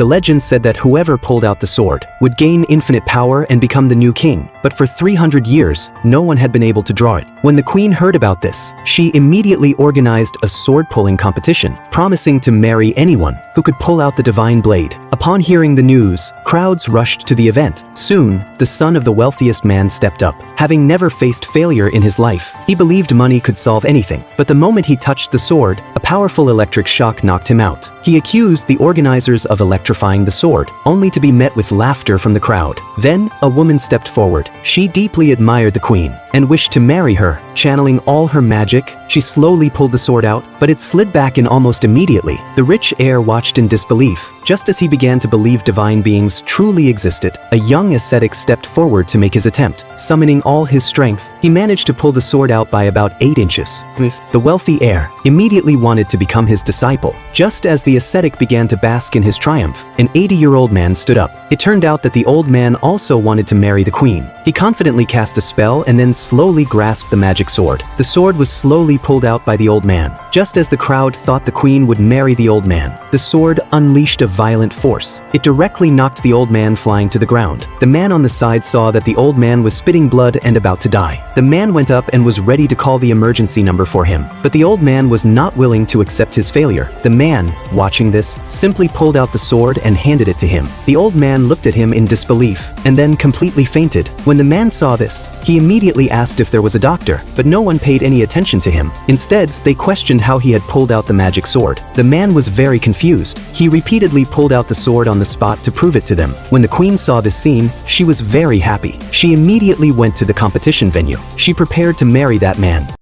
The legend said that whoever pulled out the sword would gain infinite power and become the new king, but for 300 years, no one had been able to draw it. When the queen heard about this, she immediately organized a sword-pulling competition, promising to marry anyone who could pull out the divine blade. Upon hearing the news, crowds rushed to the event. Soon, the son of the wealthiest man stepped up. Having never faced failure in his life, he believed money could solve anything. But the moment he touched the sword, a powerful electric shock knocked him out. He accused the organizers of electrifying the sword, only to be met with laughter from the crowd. Then, a woman stepped forward. She deeply admired the queen and wished to marry her. Channeling all her magic, she slowly pulled the sword out, but it slid back in almost immediately. The rich heir watched in disbelief. Just as he began to believe divine beings truly existed, a young ascetic stepped forward to make his attempt. Summoning all his strength, he managed to pull the sword out by about 8 inches. The wealthy heir immediately wanted to become his disciple. Just as the ascetic began to bask in his triumph, an 80-year-old man stood up. It turned out that the old man also wanted to marry the queen. He confidently cast a spell and then slowly grasped the magic sword. The sword was slowly pulled out by the old man. Just as the crowd thought the queen would marry the old man, the sword unleashed a violent force. It directly knocked the old man flying to the ground. The man on the side saw that the old man was spitting blood and about to die. The man went up and was ready to call the emergency number for him, but the old man was not willing to accept his failure. The man, watching this, simply pulled out the sword and handed it to him. The old man looked at him in disbelief and then completely fainted. When the man saw this, he immediately asked if there was a doctor, but no one paid any attention to him. Instead, they questioned how he had pulled out the magic sword. The man was very confused. He repeatedly pulled out the sword on the spot to prove it to them. When the queen saw this scene, she was very happy. She immediately went to the competition venue. She prepared to marry that man.